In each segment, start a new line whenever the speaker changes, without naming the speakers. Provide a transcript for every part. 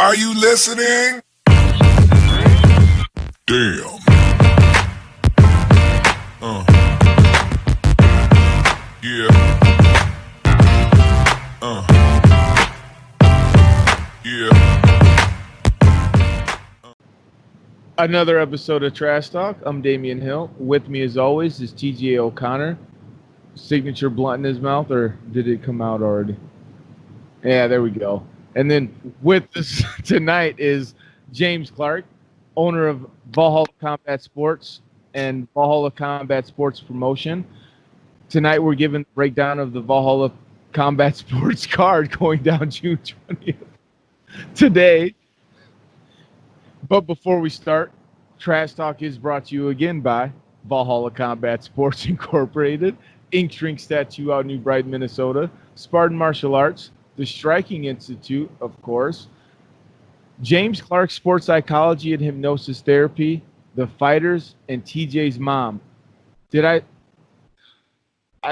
Are you listening? Damn. Yeah. Yeah.
Another episode of Trash Talk. I'm Damian Hill. With me, as always, is TJ O'Connor. Signature blunt in his mouth, or did it come out already? Yeah, there we go. And then with us tonight is James Clark, owner of Valhalla Combat Sports and Valhalla Combat Sports Promotion. Tonight we're giving a breakdown of the Valhalla Combat Sports card going down June 20th today. But before we start, Trash Talk is brought to you again by Valhalla Combat Sports Incorporated, Ink Shrink Statue out in New Brighton, Minnesota, Spartan Martial Arts, the Striking Institute, of course, James Clark Sports Psychology and Hypnosis Therapy, The Fighters, and TJ's mom. I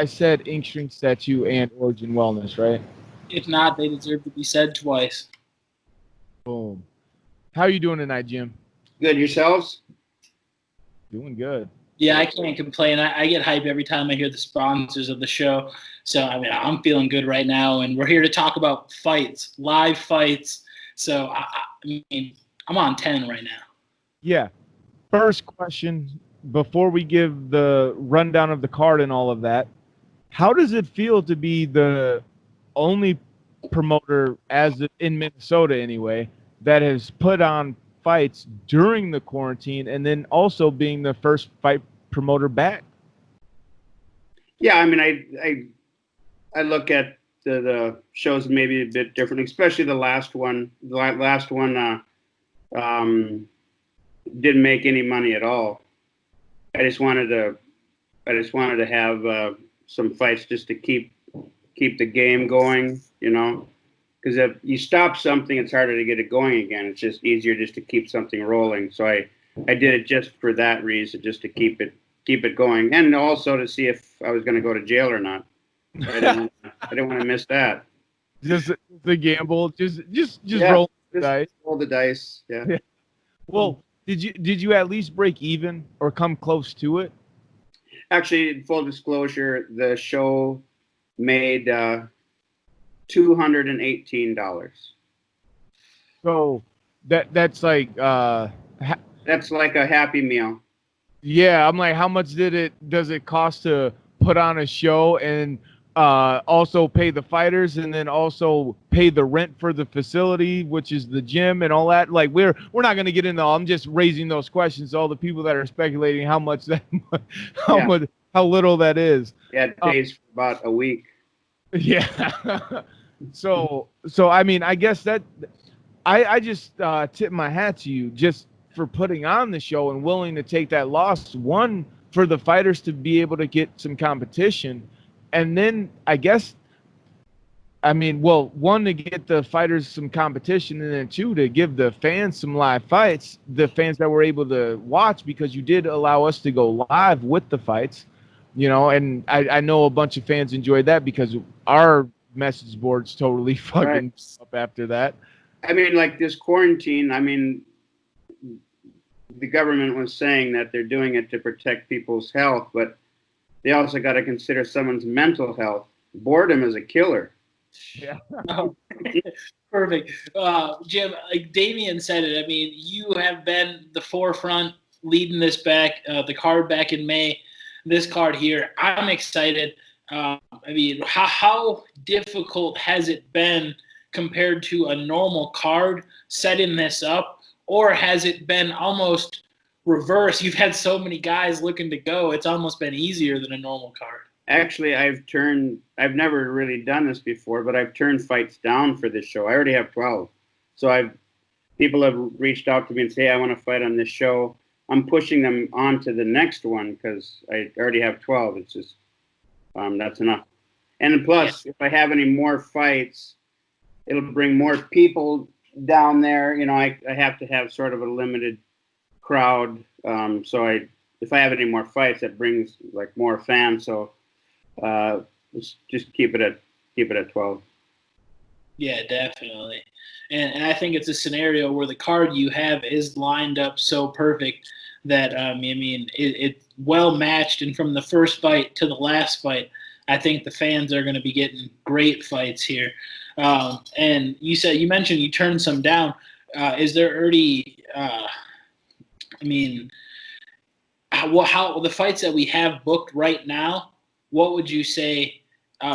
said Ink Shrink Statue and Origin Wellness, right?
If not, they deserve to be said twice.
Boom. How are you doing tonight, Jim?
Good. Yourselves?
Doing good.
Yeah, I can't complain. I get hype every time I hear the sponsors of the show. So, I'm feeling good right now. And we're here to talk about fights, live fights. So, I'm on 10 right now.
Yeah. First question, before we give the rundown of the card and all of that, how does it feel to be the only promoter, in Minnesota anyway, that has put on fights during the quarantine and then also being the first fight promoter back?
Yeah, I look at the shows maybe a bit different, especially the last one. The last one didn't make any money at all. I just wanted to have some fights just to keep the game going, because if you stop something, it's harder to get it going again. It's just easier just to keep something rolling. So I did it just for that reason, just to keep it going, and also to see if I was going to go to jail or not. I didn't want to miss that.
Just the gamble, just
Yeah,
roll the dice.
Roll the dice. Yeah.
Well, did you at least break even or come close to it?
Actually, full disclosure, the show made $218.
So that's like
that's like a Happy Meal.
Yeah, I'm like, how much does it cost to put on a show and also pay the fighters and then also pay the rent for the facility, which is the gym and all that? Like, we're not going to get into all. I'm just raising those questions to all the people that are speculating how little that is.
Yeah, it pays for about a week.
Yeah. So I guess that I just tip my hat to you just for putting on the show and willing to take that loss. One, for the fighters to be able to get some competition, and then one, to get the fighters some competition, and then two, to give the fans some live fights, the fans that were able to watch, because you did allow us to go live with the fights, and I know a bunch of fans enjoyed that because our message boards totally fucking up after that.
Like this quarantine, the government was saying that they're doing it to protect people's health, but they also got to consider someone's mental health. Boredom is a killer.
Yeah.
Oh, perfect. Jim, like Damian said it, you have been the forefront leading this back, the card back in May, this card here. I'm excited. How difficult has it been compared to a normal card setting this up? Or has it been almost reverse? You've had so many guys looking to go, it's almost been easier than a normal card.
Actually, I've never really done this before, but I've turned fights down for this show. I already have 12. So people have reached out to me and say, hey, I want to fight on this show. I'm pushing them on to the next one because I already have 12. It's just, that's enough. And plus, if I have any more fights, it'll bring more people down there. I have to have sort of a limited crowd. If I have any more fights, that brings like more fans. So let's just keep it at 12.
Yeah, definitely. And I think it's a scenario where the card you have is lined up so perfect that I mean it's well matched, and from the first fight to the last fight, I think the fans are going to be getting great fights here. And you mentioned you turned some down. Is there already? I mean, how the fights that we have booked right now? What would you say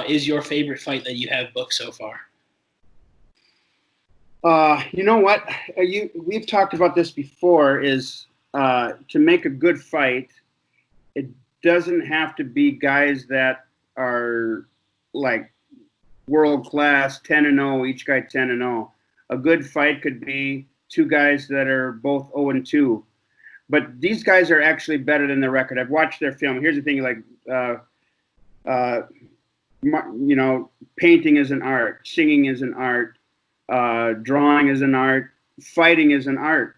is your favorite fight that you have booked so far?
You know what? We've talked about this before. Is to make a good fight, it doesn't have to be guys that are like world class, 10-0, each guy 10-0. A good fight could be two guys that are both 0-2. But these guys are actually better than their record. I've watched their film. Here's the thing: painting is an art, singing is an art, drawing is an art, fighting is an art,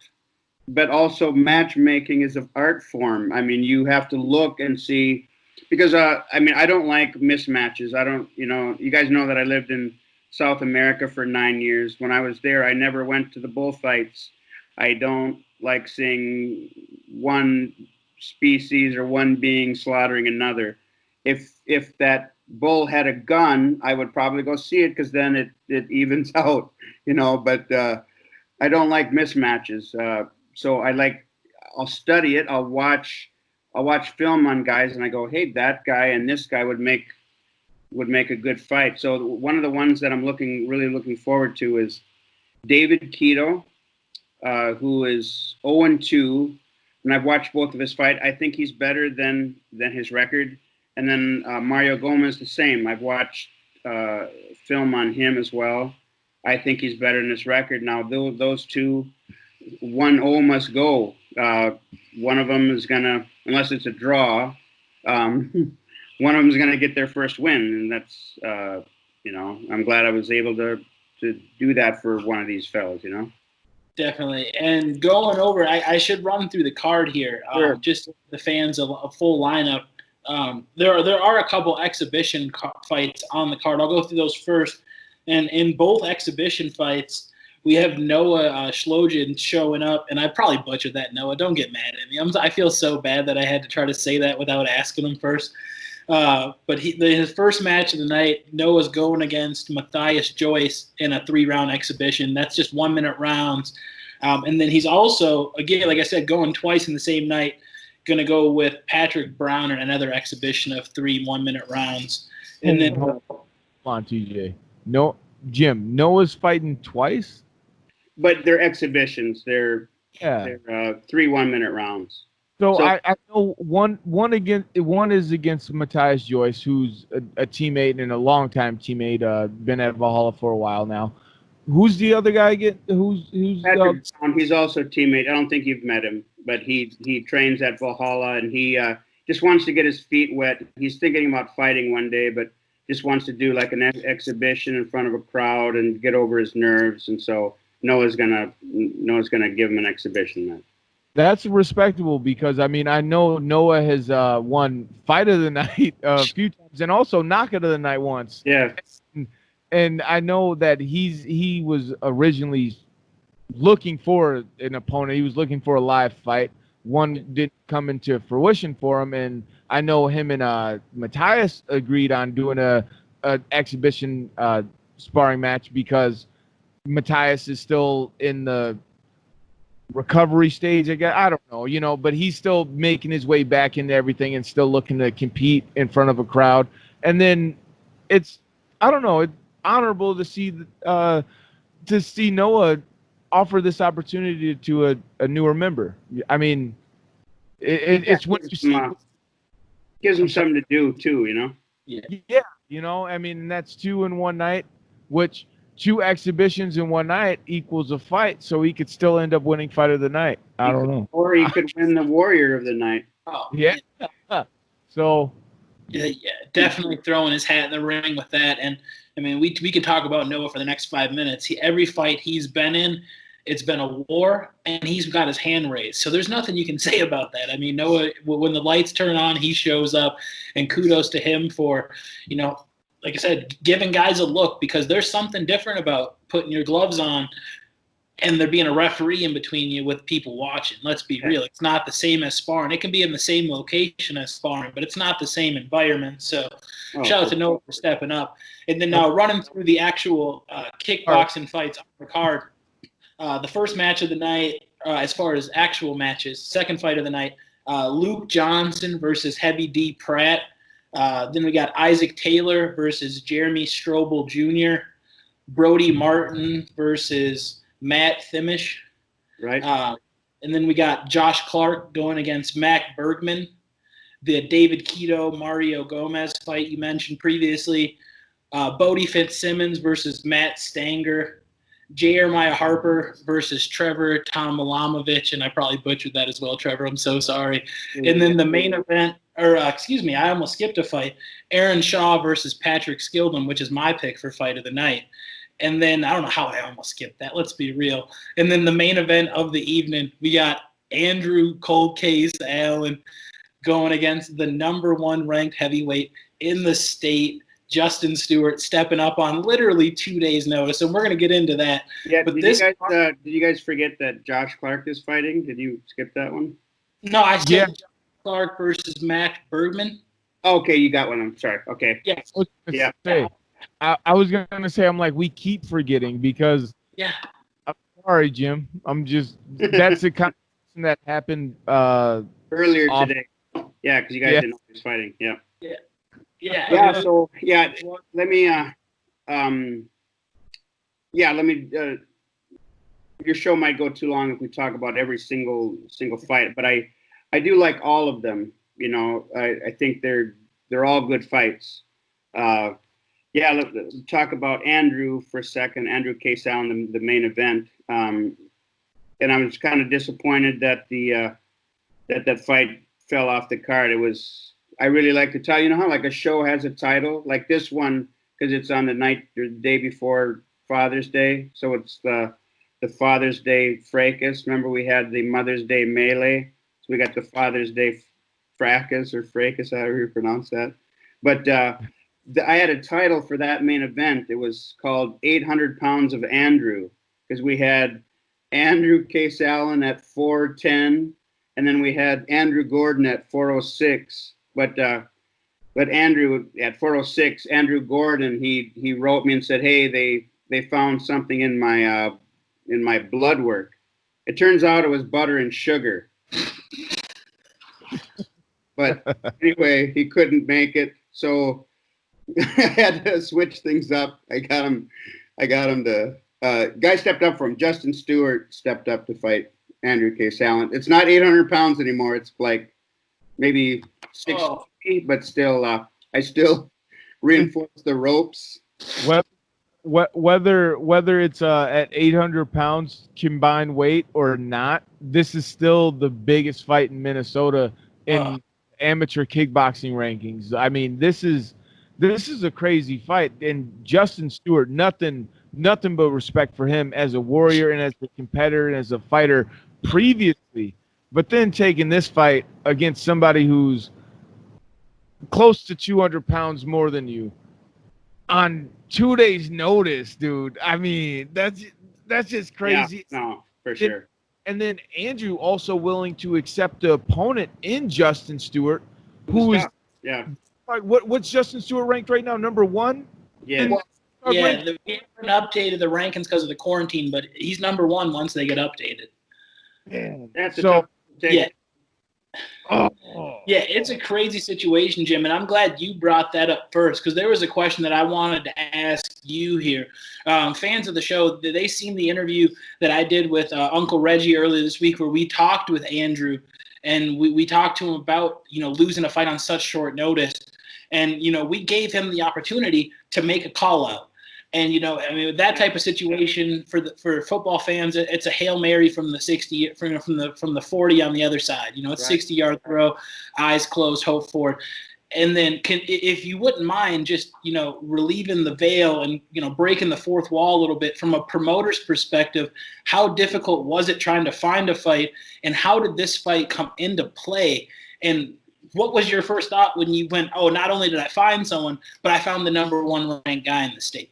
but also matchmaking is an art form. I mean, you have to look and see, because I don't like mismatches. I don't, you guys know that I lived in South America for 9 years. When I was there, I never went to the bullfights. I don't like seeing one species or one being slaughtering another. If that bull had a gun, I would probably go see it, because then it evens out, but I don't like mismatches. So I'll study it. I'll watch film on guys, and I go, hey, that guy and this guy would make a good fight. So one of the ones that I'm really looking forward to is David Keto, who is 0-2, and I've watched both of his fight. I think he's better than his record. And then Mario Gomez, the same. I've watched film on him as well. I think he's better than his record. Now, those two, 1-0 must go. One of them is going to, unless it's a draw, one of them is going to get their first win. And that's, I'm glad I was able to do that for one of these fellas,
Definitely. And going over, I should run through the card here.
Sure.
Just the fans of a full lineup. There are a couple exhibition fights on the card. I'll go through those first. And in both exhibition fights, we have Noah Shlogin showing up. And I probably butchered that, Noah. Don't get mad at me. I feel so bad that I had to try to say that without asking him first. But his first match of the night, Noah's going against Matthias Joyce in a 3-round exhibition. That's just 1-minute rounds. And then he's also, again, like I said, going twice in the same night, going to go with Patrick Brown in another exhibition of 3 1-minute rounds. And then,
Come on, TJ. No, Jim. Noah's fighting twice.
But they're exhibitions. They're 3 1-minute rounds.
So I know one is against Matthias Joyce, who's a teammate and a longtime teammate. Been at Valhalla for a while now. Who's the other guy again? Who's
Patrick Brown? He's also a teammate. I don't think you've met him, but he trains at Valhalla, and he just wants to get his feet wet. He's thinking about fighting one day, but just wants to do like an exhibition in front of a crowd and get over his nerves. And so Noah's gonna give him an exhibition match.
That's respectable, because I mean, I know Noah has won Fight of the Night a few times, and also Knockout of the Night once.
Yeah.
And I know that he was originally looking for an opponent. He was looking for a live fight. One didn't come into fruition for him, and I know him and Matthias agreed on doing a exhibition sparring match, because Matthias is still in the recovery stage, I guess. I don't know, but he's still making his way back into everything and still looking to compete in front of a crowd. And then it's honorable to see Noah offer this opportunity to a newer member. I mean, it's what you see.
Gives him something to do too,
Yeah, I mean, that's 2 in one night, which 2 exhibitions in one night equals a fight, so he could still end up winning Fight of the Night. I don't know.
Or he could win the Warrior of the Night.
Oh,
yeah. So
yeah, definitely throwing his hat in the ring with that. And I mean, we could talk about Noah for the next 5 minutes. Every fight he's been in, it's been a war, and he's got his hand raised. So there's nothing you can say about that. I mean, Noah, when the lights turn on, he shows up, and kudos to him for, like I said, giving guys a look, because there's something different about putting your gloves on and there being a referee in between you with people watching. Let's be real. It's not the same as sparring. It can be in the same location as sparring, but it's not the same environment. So shout out to Noah for stepping up. And then now running through the actual kickboxing fights on the card. The first match of the night, as far as actual matches, second fight of the night, Luke Johnson versus Heavy D. Pratt. Then we got Isaac Taylor versus Jeremy Strobel Jr., Brody Martin versus Matt Thimish.
Right.
And then we got Josh Clark going against Mac Bergman. The David Keto, Mario Gomez fight you mentioned previously. Bodie Fitzsimmons versus Matt Stanger. Jeremiah Harper versus Trevor Tomalamovich. And I probably butchered that as well, Trevor. I'm so sorry. And then the main event, I almost skipped a fight. Aaron Shaw versus Patrick Skilden, which is my pick for fight of the night. And then I don't know how I almost skipped that. Let's be real. And then the main event of the evening, we got Andrew Cold Case Allen going against the number 1 ranked heavyweight in the state, Justin Stewart, stepping up on literally 2 days' notice. And we're going to get into that.
Yeah,
but
did you guys forget that Josh Clark is fighting? Did you skip that one?
No, I said Josh Clark versus Matt Bergman.
Okay, you got one. I'm sorry. Okay.
Yes.
Yeah.
I was gonna say, I'm like, we keep forgetting because.
Yeah.
I'm sorry, Jim. I'm just that's the kind of thing that happened
earlier today. Yeah, because you guys didn't know he was fighting. Yeah.
Yeah.
Yeah. So let me your show might go too long if we talk about every single fight, but I do like all of them. You know, I think they're all good fights. Let's talk about Andrew for a second. Andrew Case Allen, the main event. And I was kind of disappointed that that fight fell off the card. I really like to tell, you know how like a show has a title, like this one, because it's on the night or the day before Father's Day. So it's the Father's Day fracas. Remember we had the Mother's Day melee. So we got the Father's Day fracas or fracas, however you pronounce that. But I had a title for that main event. It was called 800 Pounds of Andrew, because we had Andrew Case Allen at 410, and then we had Andrew Gordon at 406. But Andrew at 406, Andrew Gordon, he wrote me and said, hey, they found something in my blood work. It turns out it was butter and sugar. But anyway, he couldn't make it, so I had to switch things up. I got him to guy stepped up for him. Justin Stewart stepped up to fight Andrew Case Allen. It's not 800 pounds anymore. It's like maybe 60, but still, I still reinforce the ropes.
Whether it's at 800 pounds combined weight or not, this is still the biggest fight in Minnesota in amateur kickboxing rankings. I mean, this is a crazy fight, and Justin Stewart, nothing but respect for him as a warrior and as a competitor and as a fighter previously, but then taking this fight against somebody who's close to 200 pounds more than you on 2 days' notice, dude. I mean, that's just crazy.
Yeah, no, for sure.
And then Andrew also willing to accept the opponent in Justin Stewart, who is what's Justin Stewart ranked right now? Number 1?
Yeah.
We haven't updated the rankings because of the quarantine, but he's number 1 once they get updated.
Man,
that's tough to take.
Yeah, it's a crazy situation, Jim, and I'm glad you brought that up first, because there was a question that I wanted to ask you here. Fans of the show, they seen the interview that I did with Uncle Reggie earlier this week, where we talked with Andrew, and we talked to him about losing a fight on such short notice, and we gave him the opportunity to make a call out. And that type of situation for football fans, it's a Hail Mary from the 60 from the 40 on the other side. It's 60-yard throw, eyes closed, hope for it. And then if you wouldn't mind just relieving the veil and breaking the fourth wall a little bit from a promoter's perspective, how difficult was it trying to find a fight, and how did this fight come into play? And what was your first thought when you went, oh, not only did I find someone, but I found the number one ranked guy in the state?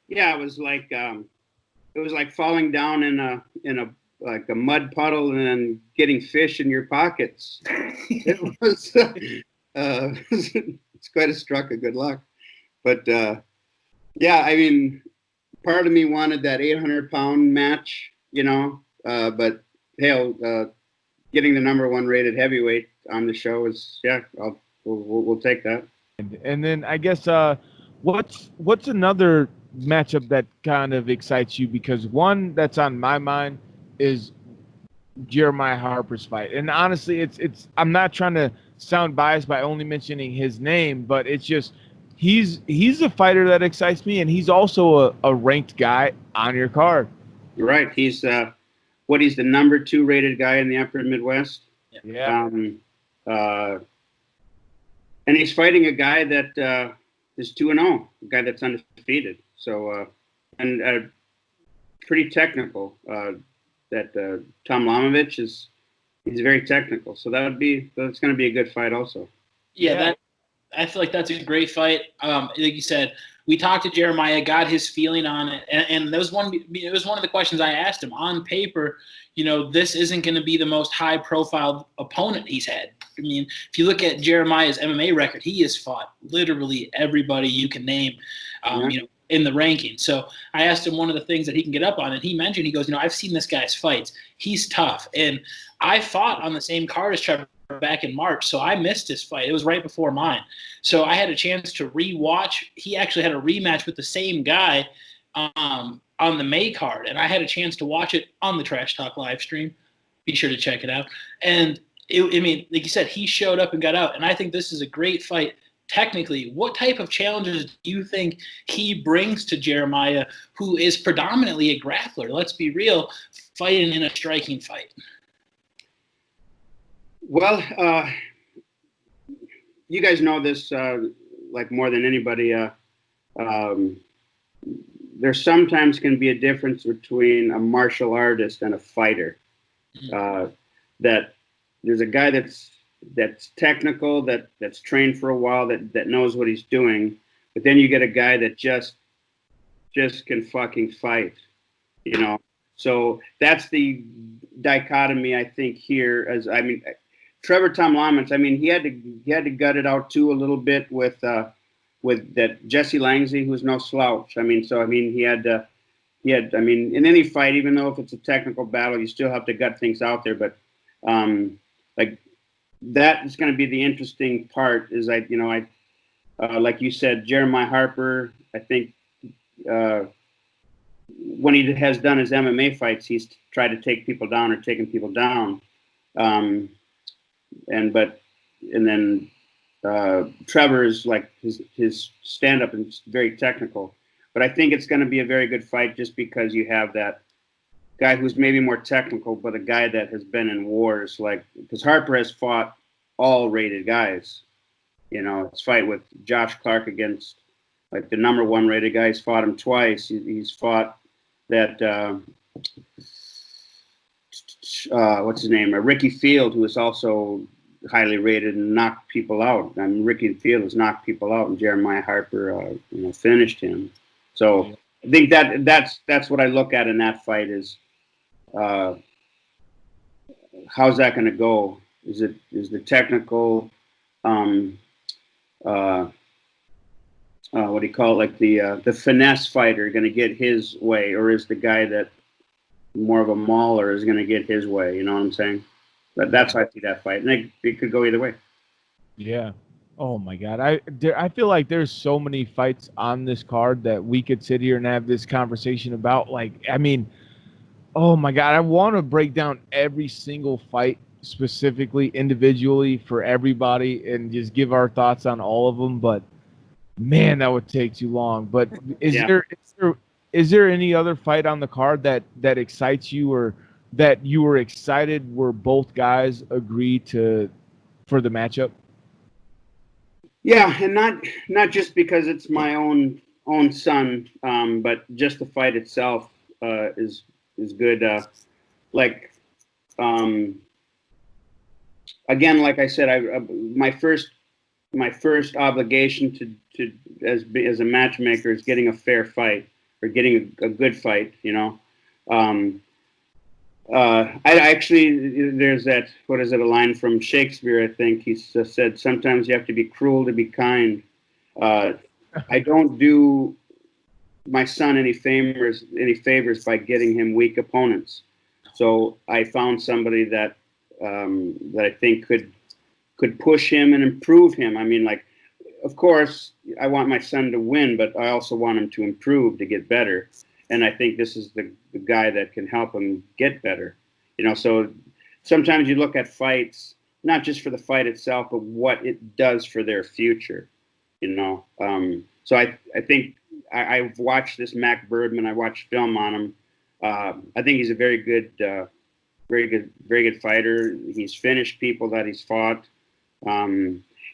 Yeah, it was like falling down in a like a mud puddle and then getting fish in your pockets. It was it's quite a stroke of good luck. But yeah, I mean, part of me wanted that 800-pound match, but hell, getting the number one rated heavyweight on the show is, we'll take that.
And then I guess what's another matchup that kind of excites you? Because one that's on my mind is Jeremiah Harper's fight. And honestly, it's I'm not trying to sound biased by only mentioning his name, but it's just he's a fighter that excites me, and he's also a ranked guy on your card.
You're right. He's the number 2 rated guy in the Upper Midwest.
Yeah.
And he's fighting a guy that is 2-0, a guy that's undefeated. So and pretty technical. That Tom Lamovich he's very technical. So that's going to be a good fight also.
Yeah, I feel like that's a great fight. Like you said, we talked to Jeremiah, got his feeling on it, and it was one of the questions I asked him. On paper, this isn't going to be the most high-profile opponent he's had. I mean, if you look at Jeremiah's MMA record, he has fought literally everybody you can name, in the ranking. So I asked him one of the things that he can get up on, and he mentioned, he goes, I've seen this guy's fights. He's tough, and I fought on the same card as Trevor back in March, so I missed his fight. It was right before mine. So I had a chance to rewatch. He actually had a rematch with the same guy on the May card, and I had a chance to watch it on the Trash Talk live stream. Be sure to check it out. And like you said, he showed up and got out, and I think this is a great fight. Technically, what type of challenges do you think he brings to Jeremiah, who is predominantly a grappler? Let's be real, fighting in a striking fight.
Well, you guys know this like more than anybody. There sometimes can be a difference between a martial artist and a fighter. That there's a guy that's technical, that's trained for a while, that knows what he's doing, but then you get a guy that just can fucking fight, So that's the dichotomy I think here. Trevor Tomlamans, he had to gut it out too a little bit with that Jesse Langsey, who's no slouch. He had in any fight, even though if it's a technical battle, you still have to gut things out there. But that is going to be the interesting part. Is like you said, Jeremiah Harper. I think when he has done his MMA fights, he's tried to take people down or taken people down. And then Trevor is like his stand-up is very technical. But I think it's going to be a very good fight just because you have that guy who's maybe more technical, but a guy that has been in wars, because Harper has fought all rated guys. His fight with Josh Clark against the number 1 rated guy. He's fought him twice. He's fought that what's his name? Ricky Field, who is also highly rated and knocked people out. Ricky Field has knocked people out, and Jeremiah Harper, finished him. So I think that's what I look at in that fight is, how's that going to go? Is the technical, what do you call it? The finesse fighter going to get his way, or is the guy that more of a mauler is going to get his way? You know what I'm saying? That's how I see that fight, and it could go either way.
Yeah. Oh my God. I feel like there's so many fights on this card that we could sit here and have this conversation about. Oh my God. I want to break down every single fight specifically, individually for everybody, and just give our thoughts on all of them. But man, that would take too long. But is there any other fight on the card that excites you, or that you were excited where both guys agreed for the matchup?
Yeah, and not just because it's my own son, but just the fight itself is good. again, like I said, my first obligation to as a matchmaker is getting a fair fight or getting a good fight. You know, I actually, there's that, what is it, a line from Shakespeare, I think. He said, sometimes you have to be cruel to be kind. I don't do my son any favors by getting him weak opponents. So I found somebody that that I think could push him and improve him. I mean, like, of course, I want my son to win, but I also want him to improve, to get better. And I think this is the guy that can help him get better. You know, so sometimes you look at fights, not just for the fight itself, but what it does for their future, you know. So I think I've watched this Mac Birdman. I watched film on him. I think he's a very good fighter. He's finished people that he's fought.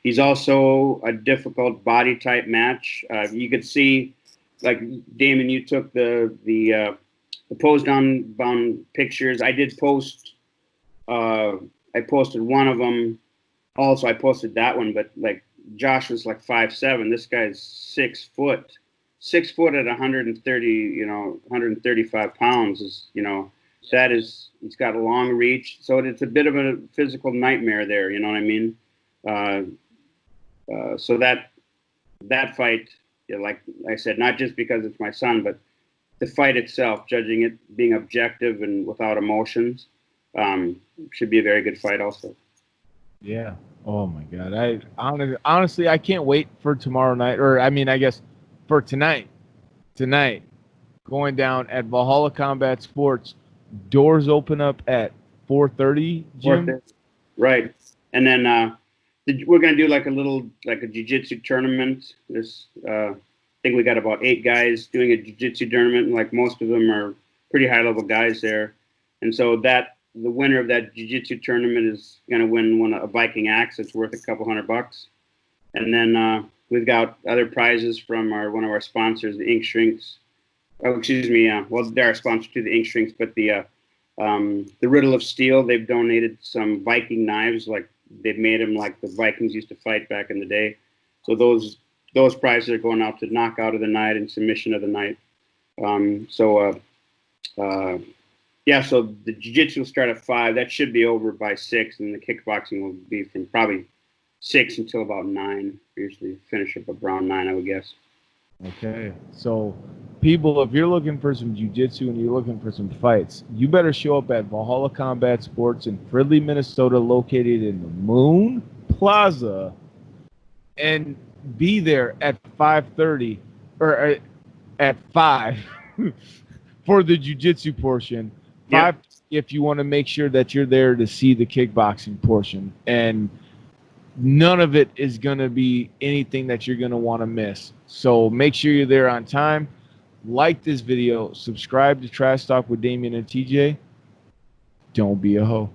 He's also a difficult body type match. You could see, like, Damon, you took the pose down bound pictures. I did post. I posted one of them. Also, I posted that one. But like, Josh was like 5'7". This guy's 6 foot. 6 foot at 130, you know, 135 pounds is, you know, that is, he's got a long reach. So it's a bit of a physical nightmare there. You know what I mean? So that fight, you know, like I said, not just because it's my son, but the fight itself, judging it, being objective and without emotions, should be a very good fight also.
Yeah. Oh my God. I honestly, I can't wait for tomorrow night, or I mean, I guess for tonight, going down at Valhalla Combat Sports. Doors open up at 4:30, Jim.
Right. And then we're going to do like a jiu-jitsu tournament. There's, I think we got about 8 guys doing a jiu-jitsu tournament. Like, most of them are pretty high-level guys there. And so the winner of that jiu-jitsu tournament is going to win a Viking axe that's worth a couple $100. And then we've got other prizes from one of our sponsors, the Ink Shrinks. Oh, excuse me. Well, they're our sponsor to the Ink Shrinks, but the Riddle of Steel, they've donated some Viking knives. Like, they've made them like the Vikings used to fight back in the day. So those prizes are going out to knockout of the night and submission of the night. Yeah, so the jiu-jitsu will start at 5. That should be over by 6, and the kickboxing will be from probably 6 until about 9. Usually finish up around 9, I would guess.
Okay, so people, if you're looking for some jiu-jitsu and you're looking for some fights, you better show up at Valhalla Combat Sports in Fridley, Minnesota, located in the Moon Plaza, and be there at 5:30 or at 5 for the jiu-jitsu portion. 5 if you want to make sure that you're there to see the kickboxing portion, and none of it is going to be anything that you're going to want to miss. So make sure you're there on time. Like this video. Subscribe to Trash Talk with Damien and TJ. Don't be a hoe.